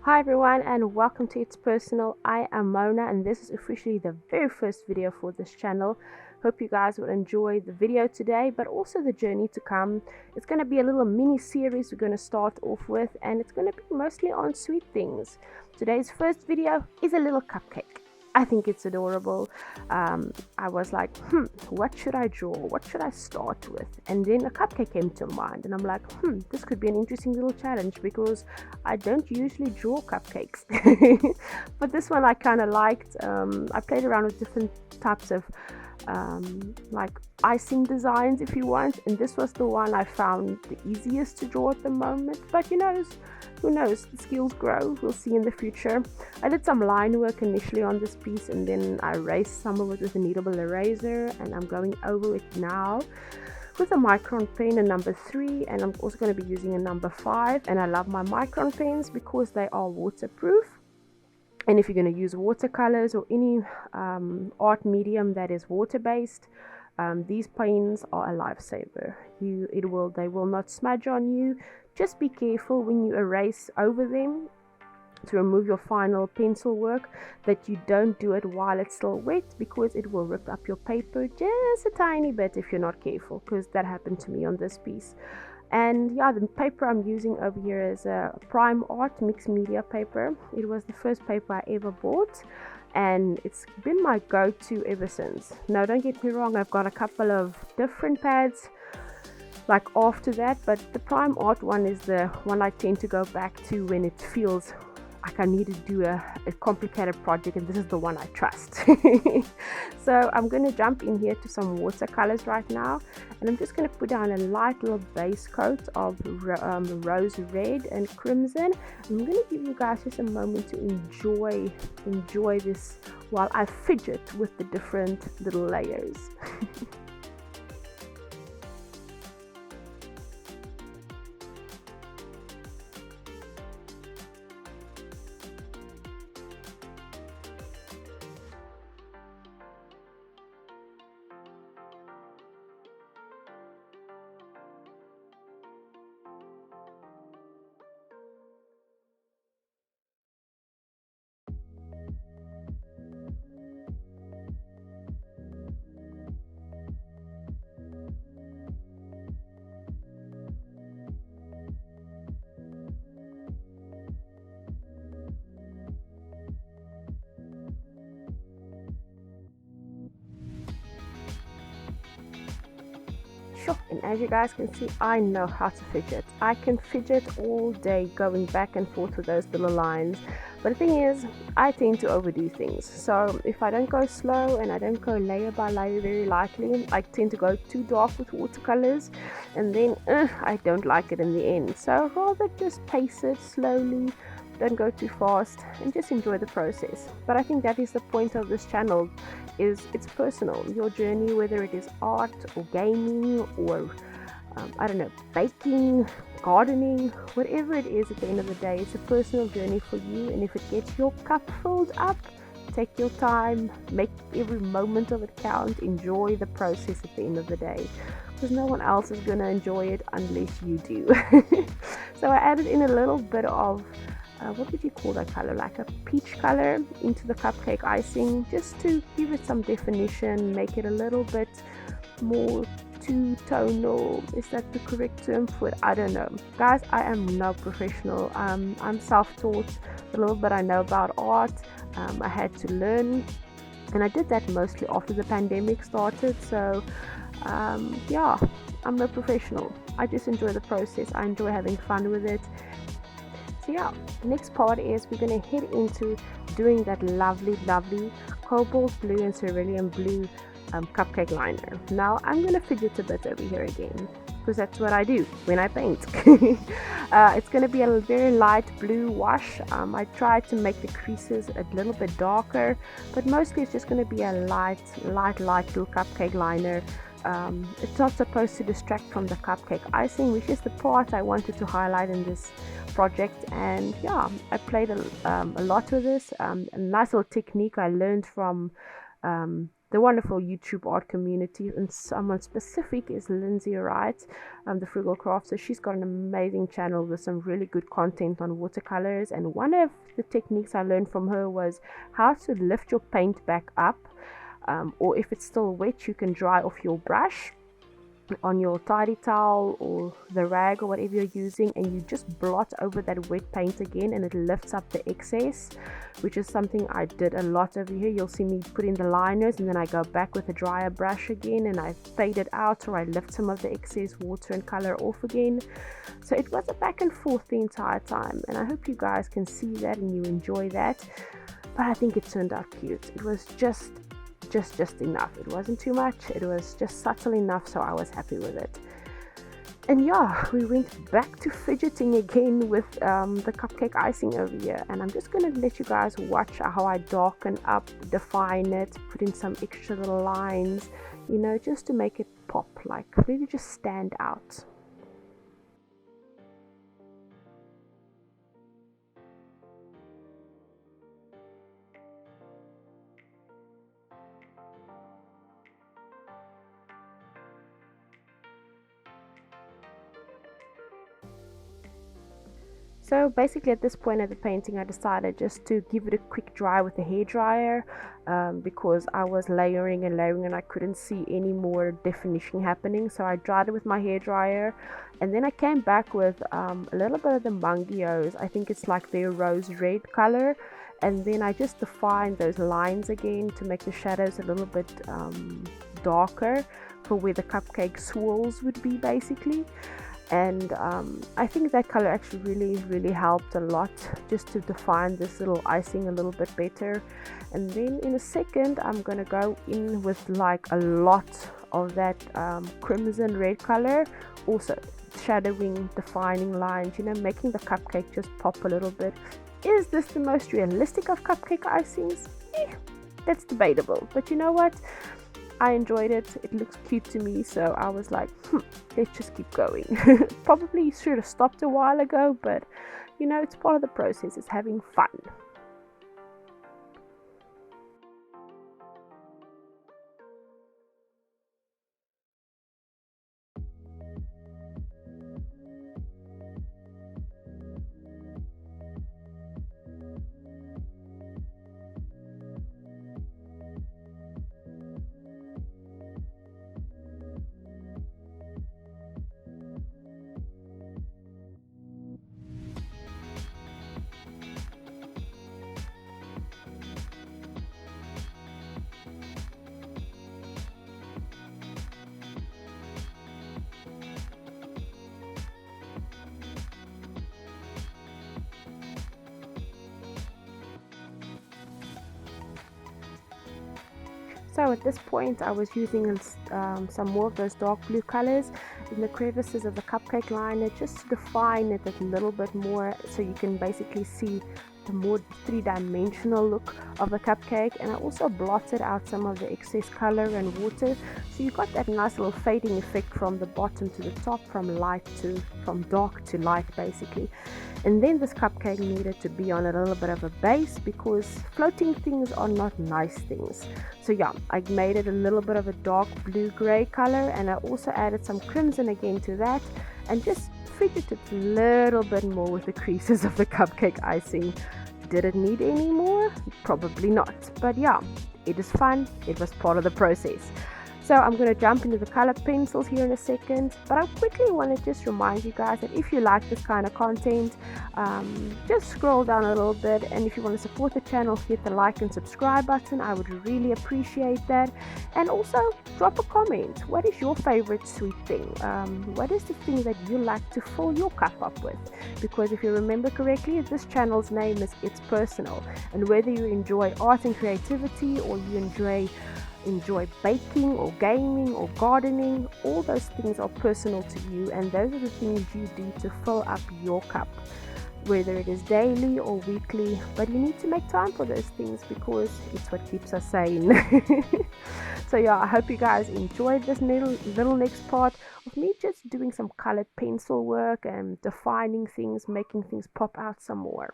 Hi everyone and welcome to It's Personal. I am Mona and this is officially the very first video for this channel. Hope you guys will enjoy the video today but also the journey to come. It's going to be a little mini series we're going to start off with, and it's going to be mostly on sweet things. Today's first video is a little cupcake. I think it's adorable. I was like, what should I draw? What should I start with? And then a cupcake came to mind, and I'm like, this could be an interesting little challenge because I don't usually draw cupcakes. But this one I kind of liked. I played around with different types of like icing designs if you want, and this was the one I found the easiest to draw at the moment. But who knows, the skills grow, we'll see in the future. I did some line work initially on this piece, and then I erased some of it with a kneadable eraser, and I'm going over it now with a micron pen, a number 3, and I'm also going to be using a number 5. And I love my micron pens because they are waterproof. And if you're going to use watercolors or any art medium that is water-based, these pens are a lifesaver. They will not smudge on you. Just be careful when you erase over them to remove your final pencil work that you don't do it while it's still wet, because it will rip up your paper just a tiny bit if you're not careful, because that happened to me on this piece. And yeah, the paper I'm using over here is a Prime Art mixed media paper. It was the first paper I ever bought, and it's been my go-to ever since. Now don't get me wrong, I've got a couple of different pads like after that, but the Prime Art one is the one I tend to go back to when it feels like I need to do a complicated project, and this is the one I trust. So I'm going to jump in here to some watercolors right now, and I'm just going to put down a light little base coat of rose red and crimson. I'm going to give you guys just a moment to enjoy this while I fidget with the different little layers. And as you guys can see, I know how to fidget. I can fidget all day going back and forth with those little lines. But the thing is, I tend to overdo things. So if I don't go slow and I don't go layer by layer very lightly, I tend to go too dark with watercolors, and then I don't like it in the end. So rather just pace it slowly, don't go too fast, and just enjoy the process. But I think that is the point of this channel, is it's personal. Your journey, whether it is art or gaming or I don't know, baking, gardening, whatever it is, at the end of the day, it's a personal journey for you. And if it gets your cup filled up, take your time, make every moment of it count, enjoy the process at the end of the day, because no one else is going to enjoy it unless you do. So I added in a little bit of what would you call that color, like a peach color, into the cupcake icing, just to give it some definition, make it a little bit more two-tonal. Is that the correct term for it? I don't know, guys. I am no professional. I'm self-taught. The little bit I know about art, I had to learn, and I did that mostly after the pandemic started. So yeah, I'm no professional. I just enjoy the process. I enjoy having fun with it. So yeah, the next part is we're going to head into doing that lovely cobalt blue and cerulean blue cupcake liner. Now I'm going to fidget a bit over here again, because that's what I do when I paint. It's going to be a very light blue wash. I tried to make the creases a little bit darker, but mostly it's just going to be a light little cupcake liner. It's not supposed to distract from the cupcake icing, which is the part I wanted to highlight in this project. And yeah, I played a lot with this. A nice little technique I learned from the wonderful YouTube art community, and someone specific is Lindsay Wright, the Frugal Craft. So she's got an amazing channel with some really good content on watercolors, and one of the techniques I learned from her was how to lift your paint back up, or if it's still wet, you can dry off your brush on your tidy towel or the rag or whatever you're using, and you just blot over that wet paint again, and it lifts up the excess, which is something I did a lot over here. You'll see me put in the liners, and then I go back with a drier brush again and I fade it out, or I lift some of the excess water and color off again. So it was a back and forth the entire time, and I hope you guys can see that and you enjoy that. But I think it turned out cute. It was just enough. It wasn't too much, it was just subtle enough, so I was happy with it. And yeah, we went back to fidgeting again with the cupcake icing over here, and I'm just gonna let you guys watch how I darken up, define it, put in some extra little lines, you know, just to make it pop, like really just stand out. So basically at this point of the painting I decided just to give it a quick dry with the hairdryer, because I was layering and layering and I couldn't see any more definition happening. So I dried it with my hairdryer, and then I came back with a little bit of the Mangios. I think it's like their rose red color, and then I just defined those lines again to make the shadows a little bit darker for where the cupcake swirls would be basically. And I think that color actually really helped a lot just to define this little icing a little bit better. And then in a second I'm gonna go in with like a lot of that crimson red color, also shadowing, defining lines, you know, making the cupcake just pop a little bit. Is this the most realistic of cupcake icings? That's debatable, but you know what, I enjoyed it. It looks cute to me, so I was like, let's just keep going. Probably should have stopped a while ago, but you know, it's part of the process. It's having fun. So at this point I was using some more of those dark blue colors in the crevices of the cupcake liner just to define it a little bit more, so you can basically see the more three-dimensional look of the cupcake. And I also blotted out some of the excess color and water, so you got that nice little fading effect from the bottom to the top, from dark to light basically. And then this cupcake needed to be on a little bit of a base, because floating things are not nice things. So yeah, I made it a little bit of a dark blue gray color, and I also added some crimson again to that, and just fidgeted a little bit more with the creases of the cupcake icing. Did it need any more? Probably not, but yeah, it is fun. It was part of the process. So I'm going to jump into the colored pencils here in a second, but I quickly want to just remind you guys that if you like this kind of content, just scroll down a little bit, and if you want to support the channel, hit the like and subscribe button. I would really appreciate that. And also drop a comment. What is your favorite sweet thing? What is the thing that you like to fill your cup up with? Because if you remember correctly, this channel's name is It's Personal, and whether you enjoy art and creativity, or you enjoy baking or gaming or gardening, all those things are personal to you, and those are the things you do to fill up your cup, whether it is daily or weekly. But you need to make time for those things, because it's what keeps us sane. So yeah, I hope you guys enjoyed this little next part of me just doing some colored pencil work and defining things, making things pop out some more.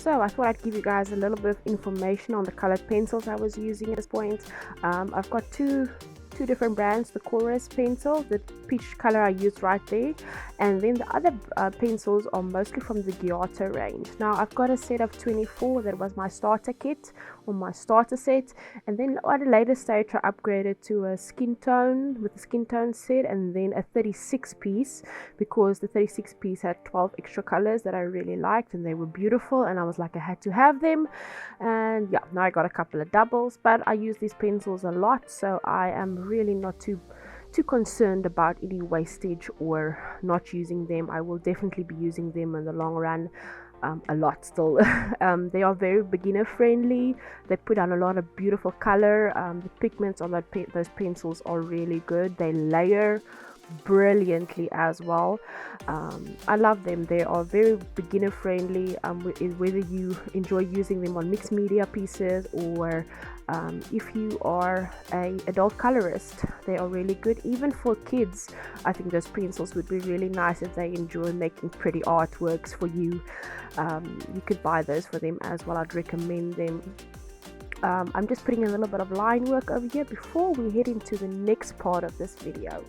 also I thought I'd give you guys a little bit of information on the colored pencils I was using at this point. I've got two different brands, the Chorus pencil, the peach color I used right there, and then the other pencils are mostly from the Giotto range. Now I've got a set of 24 that was my starter kit or my starter set, and then at a later stage I upgraded to a skin tone with the skin tone set, and then a 36 piece, because the 36 piece had 12 extra colors that I really liked and they were beautiful, and I was like, I had to have them. And yeah, now I got a couple of doubles, but I use these pencils a lot, so I am really not too concerned about any wastage or not using them. I will definitely be using them in the long run, a lot still. They are very beginner friendly. They put on a lot of beautiful color. The pigments on those pencils are really good. They layer brilliantly as well. I love them. They are very beginner friendly, whether you enjoy using them on mixed media pieces or if you are a adult colorist. They are really good. Even for kids, I think those pencils would be really nice if they enjoy making pretty artworks for you. You could buy those for them as well. I'd recommend them. I'm just putting a little bit of line work over here before we head into the next part of this video.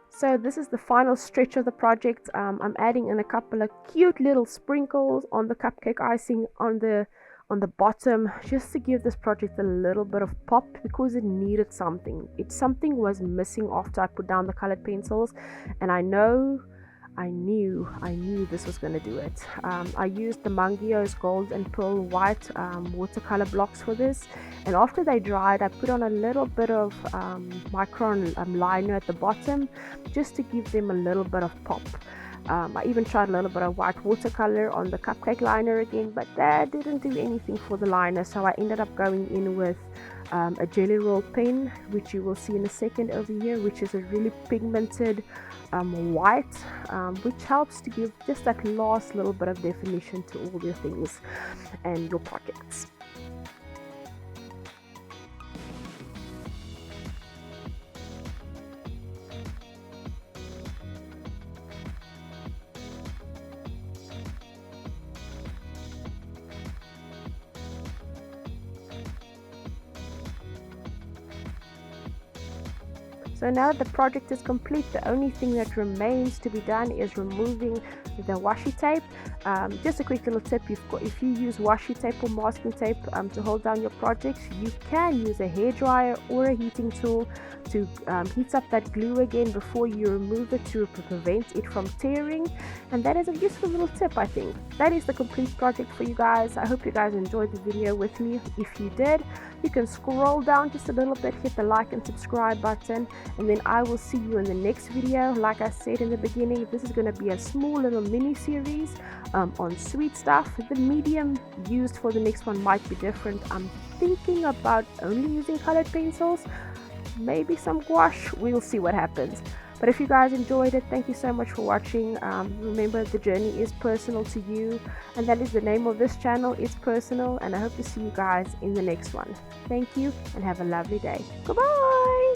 So this is the final stretch of the project. I'm adding in a couple of cute little sprinkles on the cupcake icing on the bottom, just to give this project a little bit of pop, because it needed something. Something was missing after I put down the colored pencils, and I knew this was going to do it. I used the Mangio's Gold and Pearl White watercolor blocks for this, and after they dried I put on a little bit of micron liner at the bottom, just to give them a little bit of pop. I even tried a little bit of white watercolor on the cupcake liner again, but that didn't do anything for the liner, so I ended up going in with a jelly roll pen, which you will see in a second over here, which is a really pigmented white, which helps to give just that last little bit of definition to all your things and your projects. So now that the project is complete, the only thing that remains to be done is removing the washi tape. Just a quick little tip: if you use washi tape or masking tape to hold down your projects, you can use a hairdryer or a heating tool to heat up that glue again before you remove it, to prevent it from tearing. And that is a useful little tip. I think that is the complete project for you guys. I hope you guys enjoyed the video with me. If you did, you can scroll down just a little bit, hit the like and subscribe button, and then I will see you in the next video. Like I said in the beginning, this is going to be a small little mini series on sweet stuff. The medium used for the next one might be different. I'm thinking about only using colored pencils, maybe some gouache. We'll see what happens. But if you guys enjoyed it, thank you so much for watching. Remember, the journey is personal to you, and that is the name of this channel. It's personal, and I hope to see you guys in the next one. Thank you and have a lovely day. Goodbye.